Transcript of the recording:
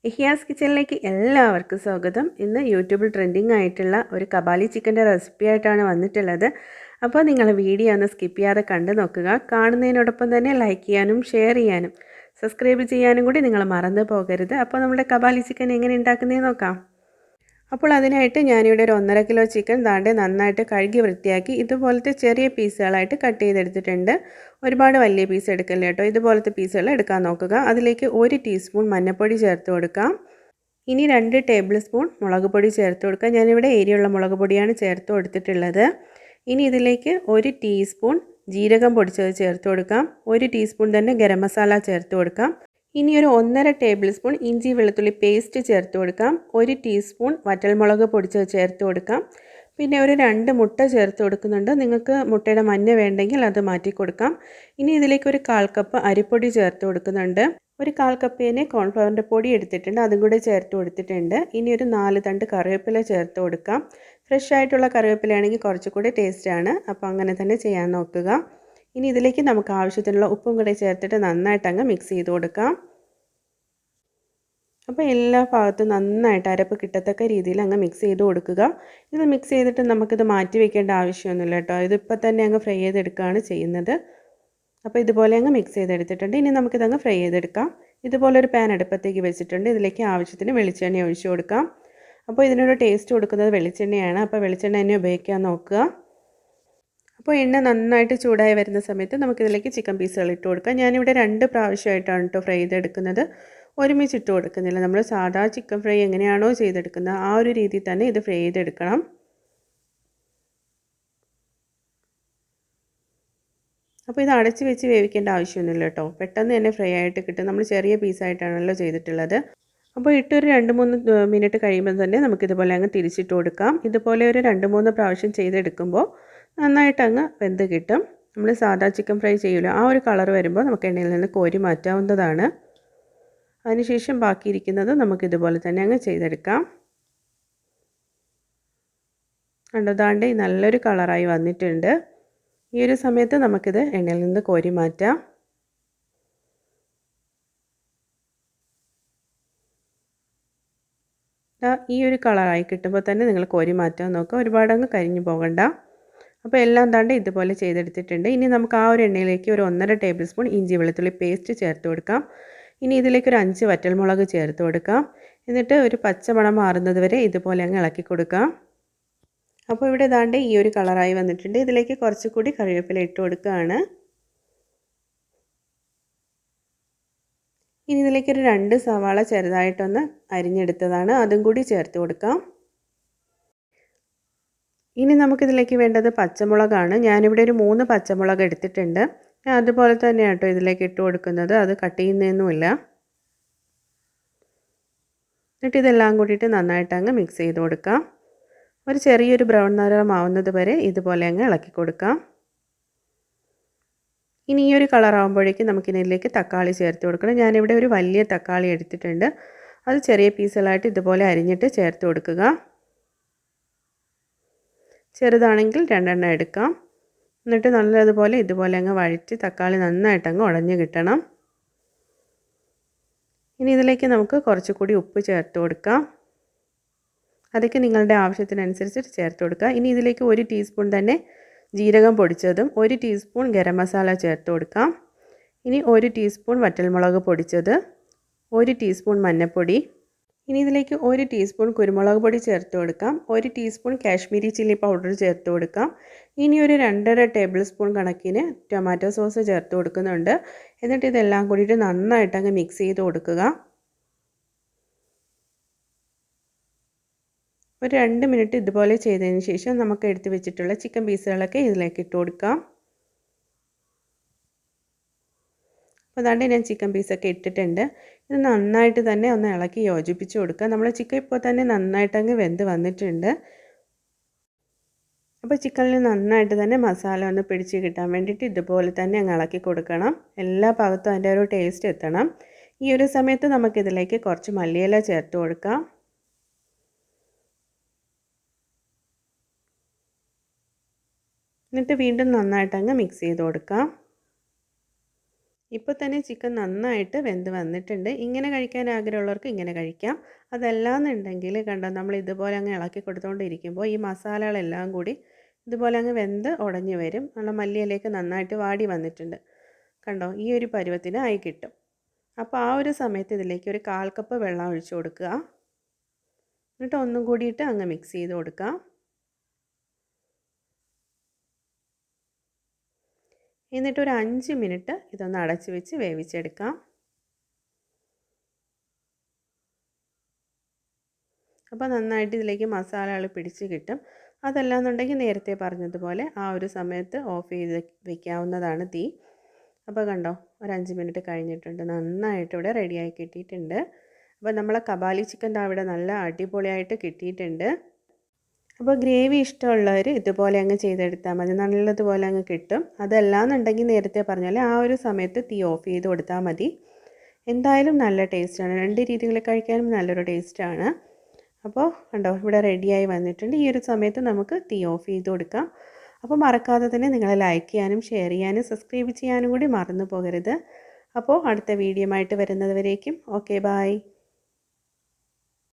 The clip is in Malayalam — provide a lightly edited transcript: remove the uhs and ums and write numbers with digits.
ഇഹിയാസ് കിച്ചണിലേക്ക് എല്ലാവർക്കും സ്വാഗതം. ഇന്ന് യൂട്യൂബിൽ ട്രെൻഡിങ് ആയിട്ടുള്ള ഒരു കബാലി ചിക്കൻ്റെ റെസിപ്പി ആയിട്ടാണ് വന്നിട്ടുള്ളത്. അപ്പോൾ നിങ്ങൾ വീഡിയോ ഒന്ന് സ്കിപ്പ് ചെയ്യാതെ കണ്ടു നോക്കുക. കാണുന്നതിനോടൊപ്പം തന്നെ ലൈക്ക് ചെയ്യാനും ഷെയർ ചെയ്യാനും സബ്സ്ക്രൈബ് ചെയ്യാനും കൂടി നിങ്ങൾ മറന്നു പോകരുത്. അപ്പോൾ നമ്മുടെ കബാലി ചിക്കൻ എങ്ങനെ ഉണ്ടാക്കുന്നതെന്ന് നോക്കാം. അപ്പോൾ അതിനായിട്ട് ഞാനിവിടെ ഒരു 1.5 കിലോ ചിക്കൻ നന്നായിട്ട് കഴുകി വൃത്തിയാക്കി ഇതുപോലത്തെ ചെറിയ പീസുകളായിട്ട് കട്ട് ചെയ്തെടുത്തിട്ടുണ്ട്. ഒരുപാട് വലിയ പീസ് എടുക്കല്ല കേട്ടോ, ഇതുപോലത്തെ പീസുകൾ എടുക്കാൻ നോക്കുക. അതിലേക്ക് 1 ടീസ്പൂൺ മഞ്ഞൾപ്പൊടി ചേർത്ത് കൊടുക്കാം. ഇനി 2 ടേബിൾ സ്പൂൺ മുളക് പൊടി ചേർത്ത് കൊടുക്കാം. ഞാനിവിടെ എരിയുള്ള മുളക് പൊടിയാണ് ചേർത്ത് കൊടുത്തിട്ടുള്ളത്. ഇനി ഇതിലേക്ക് 1 ടീസ്പൂൺ ജീരകം പൊടിച്ചത് ചേർത്ത് കൊടുക്കാം. 1 ടീസ്പൂൺ തന്നെ ഗരം മസാല ചേർത്ത് കൊടുക്കാം. ഇനി ഒരു 1.5 ടേബിൾ സ്പൂൺ ഇഞ്ചി വെളുത്തുള്ളി പേസ്റ്റ് ചേർത്ത് കൊടുക്കാം. 1 ടീസ്പൂൺ വറ്റൽമുളക് പൊടിച്ചത് ചേർത്ത് കൊടുക്കാം. പിന്നെ ഒരു 2 മുട്ട ചേർത്ത് കൊടുക്കുന്നുണ്ട്. നിങ്ങൾക്ക് മുട്ടയുടെ മഞ്ഞ വേണ്ടെങ്കിൽ അത് മാറ്റി കൊടുക്കാം. ഇനി ഇതിലേക്ക് ഒരു 1/4 കപ്പ് അരിപ്പൊടി ചേർത്ത് കൊടുക്കുന്നുണ്ട്. ഒരു 1/4 കപ്പിന് കോൺഫ്ലവറിൻ്റെ പൊടി എടുത്തിട്ടുണ്ട്, അതും കൂടെ ചേർത്ത് കൊടുത്തിട്ടുണ്ട്. ഇനി ഒരു 4 തണ്ട് കറിവേപ്പില ചേർത്ത് കൊടുക്കാം. ഫ്രഷ് ആയിട്ടുള്ള കറിവേപ്പിലയാണെങ്കിൽ കുറച്ചുകൂടി ടേസ്റ്റാണ്, അപ്പോൾ അങ്ങനെ തന്നെ ചെയ്യാൻ നോക്കുക. ഇനി ഇതിലേക്ക് നമുക്ക് ആവശ്യത്തിനുള്ള ഉപ്പും കൂടെ ചേർത്തിട്ട് നന്നായിട്ട് അങ്ങ് മിക്സ് ചെയ്ത് കൊടുക്കാം. അപ്പോൾ എല്ലാ ഭാഗത്തും നന്നായിട്ട് അരപ്പ് കിട്ടത്തക്ക രീതിയിൽ അങ്ങ് മിക്സ് ചെയ്ത് കൊടുക്കുക. ഇത് മിക്സ് ചെയ്തിട്ട് നമുക്കിത് മാറ്റി വെക്കേണ്ട ആവശ്യമൊന്നുമില്ല കേട്ടോ, ഇതിപ്പോൾ തന്നെ അങ്ങ് ഫ്രൈ ചെയ്തെടുക്കുകയാണ് ചെയ്യുന്നത്. അപ്പോൾ ഇതുപോലെ അങ്ങ് മിക്സ് ചെയ്തെടുത്തിട്ടുണ്ട്. ഇനി നമുക്കിതങ്ങ് ഫ്രൈ ചെയ്തെടുക്കാം. ഇതുപോലെ ഒരു പാൻ അടുപ്പത്തേക്ക് വെച്ചിട്ടുണ്ട്. ഇതിലേക്ക് ആവശ്യത്തിന് വെളിച്ചെണ്ണ ഒഴിച്ചു കൊടുക്കാം. അപ്പോൾ ഇതിനൊരു ടേസ്റ്റ് കൊടുക്കുന്നത് വെളിച്ചെണ്ണയാണ്, അപ്പോൾ വെളിച്ചെണ്ണ തന്നെ ഉപയോഗിക്കാൻ നോക്കുക. അപ്പോൾ എണ്ണ നന്നായിട്ട് ചൂടായി വരുന്ന സമയത്ത് നമുക്കിതിലേക്ക് ചിക്കൻ പീസുകൾ ഇട്ട് കൊടുക്കാം. ഞാനിവിടെ 2 പ്രാവശ്യമായിട്ടാണ് കേട്ടോ ഫ്രൈ ചെയ്തെടുക്കുന്നത്, ഒരുമിച്ച് ഇട്ട് കൊടുക്കുന്നില്ല. നമ്മൾ സാധാ ചിക്കൻ ഫ്രൈ എങ്ങനെയാണോ ചെയ്തെടുക്കുന്നത് ആ ഒരു രീതിയിൽ തന്നെ ഇത് ഫ്രൈ ചെയ്തെടുക്കണം. അപ്പോൾ ഇത് അടച്ച് വെച്ച് വേവിക്കേണ്ട ആവശ്യമൊന്നുമില്ല കേട്ടോ, പെട്ടെന്ന് തന്നെ ഫ്രൈ ആയിട്ട് കിട്ടും. നമ്മൾ ചെറിയ പീസായിട്ടാണല്ലോ ചെയ്തിട്ടുള്ളത്. അപ്പോൾ ഇട്ടൊരു 2-3 മിനിറ്റ് കഴിയുമ്പോൾ തന്നെ നമുക്കിതുപോലെ അങ്ങ് തിരിച്ചിട്ട് കൊടുക്കാം. ഇതുപോലെ ഒരു 2-3 പ്രാവശ്യം ചെയ്തെടുക്കുമ്പോൾ നന്നായിട്ട് അങ്ങ് വെന്ത് കിട്ടും. നമ്മൾ സാധാ ചിക്കൻ ഫ്രൈ ചെയ്യില്ല, ആ ഒരു കളർ വരുമ്പോൾ നമുക്ക് എണ്ണയിൽ നിന്ന് കോരി മാറ്റാവുന്നതാണ്. അതിനുശേഷം ബാക്കിയിരിക്കുന്നത് നമുക്കിതുപോലെ തന്നെ അങ്ങ് ചെയ്തെടുക്കാം. കണ്ടതാണ്ട് നല്ലൊരു കളറായി വന്നിട്ടുണ്ട്. ഈ ഒരു സമയത്ത് നമുക്കിത് എണ്ണയിൽ നിന്ന് കോരി മാറ്റാം. ഈ ഒരു കളറായി കിട്ടുമ്പോൾ തന്നെ നിങ്ങൾ കോരി മാറ്റാൻ നോക്കുക, ഒരുപാടങ്ങ് കരിഞ്ഞു പോകണ്ട. അപ്പോൾ എല്ലാം ഇതുപോലെ ചെയ്തെടുത്തിട്ടുണ്ട്. ഇനി നമുക്ക് ആ ഒരു എണ്ണയിലേക്ക് ഒരു 1.5 ടേബിൾ സ്പൂൺ ഇഞ്ചി വെളുത്തുള്ളി പേസ്റ്റ് ചേർത്ത് കൊടുക്കാം. ഇനി ഇതിലേക്ക് ഒരു 5 വറ്റൽമുളക് ചേർത്ത് കൊടുക്കാം. എന്നിട്ട് ഒരു പച്ചമണം മാറുന്നത് വരെ ഇതുപോലെ അങ്ങ് ഇളക്കി കൊടുക്കാം. അപ്പോൾ ഇവിടെ ഈ ഒരു കളറായി വന്നിട്ടുണ്ട്. ഇതിലേക്ക് കുറച്ചുകൂടി കറിവേപ്പില ഇട്ട് കൊടുക്കുകയാണ്. ഇനി ഇതിലേക്ക് ഒരു 2 സവാള ചെറുതായിട്ടൊന്ന് അരിഞ്ഞെടുത്തതാണ്, അതും കൂടി ചേർത്ത് കൊടുക്കാം. ഇനി നമുക്കിതിലേക്ക് വേണ്ടത് പച്ചമുളകാണ്. ഞാനിവിടെ ഒരു 3 പച്ചമുളക് എടുത്തിട്ടുണ്ട്. ഞാൻ അതുപോലെ തന്നെയാണ് കേട്ടോ ഇതിലേക്ക് ഇട്ട് കൊടുക്കുന്നത്, അത് കട്ട് ചെയ്യുന്നതൊന്നുമില്ല. എന്നിട്ട് ഇതെല്ലാം കൂടിയിട്ട് നന്നായിട്ട് അങ്ങ് മിക്സ് ചെയ്ത് കൊടുക്കാം. ഒരു ചെറിയൊരു ബ്രൗൺ നിറമാവുന്നത് വരെ ഇതുപോലെ അങ്ങ് ഇളക്കി കൊടുക്കാം. ഇനി ഈ ഒരു കളറാകുമ്പോഴേക്കും നമുക്കിതിലേക്ക് തക്കാളി ചേർത്ത് കൊടുക്കണം. ഞാനിവിടെ ഒരു വലിയ തക്കാളി എടുത്തിട്ടുണ്ട്, അത് ചെറിയ പീസുകളായിട്ട് ഇതുപോലെ അരിഞ്ഞിട്ട് ചേർത്ത് കൊടുക്കുക. ചെറുതാണെങ്കിൽ 2 എണ്ണം എടുക്കാം. എന്നിട്ട് നല്ലതുപോലെ ഇതുപോലെ അങ്ങ് വഴറ്റി തക്കാളി നന്നായിട്ട് അങ്ങ് ഉടഞ്ഞ് കിട്ടണം. ഇനി ഇതിലേക്ക് നമുക്ക് കുറച്ചുകൂടി ഉപ്പ് ചേർത്ത് കൊടുക്കാം. അതൊക്കെ നിങ്ങളുടെ ആവശ്യത്തിനനുസരിച്ച് ചേർത്ത് കൊടുക്കുക. ഇനി ഇതിലേക്ക് 1 ടീസ്പൂൺ തന്നെ ജീരകം പൊടിച്ചതും 1 ടീസ്പൂൺ ഗരം മസാല ചേർത്ത് കൊടുക്കാം. ഇനി 1 ടീസ്പൂൺ വറ്റൽമുളക് പൊടിച്ചത്, 1 ടീസ്പൂൺ മഞ്ഞൾപ്പൊടി. ഇനി ഇതിലേക്ക് 1 ടീസ്പൂൺ കുരുമുളക് പൊടി ചേർത്ത് കൊടുക്കാം. 1 ടീസ്പൂൺ കാശ്മീരി ചില്ലി പൗഡർ ചേർത്ത് കൊടുക്കാം. ഇനി ഒരു 2.5 ടേബിൾ സ്പൂൺ കണക്കിന് ടൊമാറ്റോ സോസ് ചേർത്ത് കൊടുക്കുന്നുണ്ട്. എന്നിട്ട് ഇതെല്ലാം കൂടിയിട്ട് നന്നായിട്ട് അങ്ങ് മിക്സ് ചെയ്ത് കൊടുക്കുക. ഒരു 2 മിനിറ്റ് ഇതുപോലെ ചെയ്തതിന് ശേഷം നമുക്ക് എടുത്ത് വെച്ചിട്ടുള്ള ചിക്കൻ പീസുകളൊക്കെ ഇതിലേക്ക് ഇട്ട് കൊടുക്കാം. അപ്പോൾ ഞാൻ ചിക്കൻ പീസൊക്കെ ഇട്ടിട്ടുണ്ട്. ഇത് നന്നായിട്ട് തന്നെ ഒന്ന് ഇളക്കി യോജിപ്പിച്ച് കൊടുക്കുക. നമ്മൾ ചിക്കൻ ഇപ്പോൾ തന്നെ നന്നായിട്ടങ്ങ് വെന്ത് വന്നിട്ടുണ്ട്. അപ്പോൾ ചിക്കനിൽ നന്നായിട്ട് തന്നെ മസാല ഒന്ന് പിടിച്ച് കിട്ടാൻ വേണ്ടിയിട്ട് ഇതുപോലെ തന്നെ അങ്ങ് ഇളക്കി കൊടുക്കണം. എല്ലാ ഭാഗത്തും അതിൻ്റെ ഒരു ടേസ്റ്റ് എത്തണം. ഈ ഒരു സമയത്ത് നമുക്കിതിലേക്ക് കുറച്ച് മല്ലിയില ചേർത്ത് കൊടുക്കാം. എന്നിട്ട് വീണ്ടും നന്നായിട്ട് അങ്ങ് മിക്സ് ചെയ്ത് കൊടുക്കാം. ഇപ്പോൾ തന്നെ ചിക്കൻ നന്നായിട്ട് വെന്ത് വന്നിട്ടുണ്ട്. ഇങ്ങനെ കഴിക്കാൻ ആഗ്രഹമുള്ളവർക്ക് ഇങ്ങനെ കഴിക്കാം. അതല്ലാന്നുണ്ടെങ്കിൽ കണ്ടോ, നമ്മൾ ഇതുപോലെ അങ്ങ് ഇളക്കി കൊടുത്തുകൊണ്ടിരിക്കുമ്പോൾ ഈ മസാലകളെല്ലാം കൂടി ഇതുപോലെ അങ്ങ് വെന്ത് ഉടഞ്ഞു വരും. നമ്മുടെ മല്ലിയിലേക്ക് നന്നായിട്ട് വാടി വന്നിട്ടുണ്ട്. കണ്ടോ, ഈ ഒരു പരുവത്തിന് ആയി കിട്ടും. അപ്പോൾ ആ ഒരു സമയത്ത് ഇതിലേക്ക് ഒരു 1/4 കപ്പ് വെള്ളം ഒഴിച്ചു കൊടുക്കുക. എന്നിട്ട് ഒന്നും കൂടിയിട്ട് അങ്ങ് മിക്സ് ചെയ്ത് കൊടുക്കാം. എന്നിട്ട് ഒരു 5 മിനിറ്റ് ഇതൊന്ന് അടച്ച് വെച്ച് വേവിച്ചെടുക്കാം. അപ്പോൾ നന്നായിട്ട് ഇതിലേക്ക് മസാലകൾ പിടിച്ച് കിട്ടും. അതല്ലാന്നുണ്ടെങ്കിൽ നേരത്തെ പറഞ്ഞതുപോലെ ആ ഒരു സമയത്ത് ഓഫ് ചെയ്ത് വെക്കാവുന്നതാണ് തീ. അപ്പോൾ കണ്ടോ, ഒരു 5 മിനിറ്റ് കഴിഞ്ഞിട്ടുണ്ട്. നന്നായിട്ട് ഇവിടെ റെഡിയായി കിട്ടിയിട്ടുണ്ട്. അപ്പോൾ നമ്മളെ കബാലി ചിക്കൻ്റെ അവിടെ നല്ല അടിപൊളിയായിട്ട് കിട്ടിയിട്ടുണ്ട്. അപ്പോൾ ഗ്രേവി ഇഷ്ടമുള്ളവർ ഇതുപോലെ അങ്ങ് ചെയ്തെടുത്താൽ മതി, നല്ലതുപോലെ അങ്ങ് കിട്ടും. അതല്ലാന്നുണ്ടെങ്കിൽ നേരത്തെ പറഞ്ഞ പോലെ ആ ഒരു സമയത്ത് തീ ഓഫ് ചെയ്ത് കൊടുത്താൽ മതി. എന്തായാലും നല്ല ടേസ്റ്റാണ്. 2 രീതിയിൽ കഴിക്കാനും നല്ലൊരു ടേസ്റ്റാണ്. അപ്പോൾ കണ്ടോ, ഇവിടെ റെഡിയായി വന്നിട്ടുണ്ട്. ഈ ഒരു സമയത്ത് നമുക്ക് തീ ഓഫ് ചെയ്ത് കൊടുക്കാം. അപ്പോൾ മറക്കാതെ തന്നെ നിങ്ങൾ ലൈക്ക് ചെയ്യാനും ഷെയർ ചെയ്യാനും സബ്സ്ക്രൈബ് ചെയ്യാനും കൂടി മറന്നു പോകരുത്. അപ്പോൾ അടുത്ത വീഡിയോ ആയിട്ട് വരുന്നത് വരേക്കും ഓക്കെ ബൈ.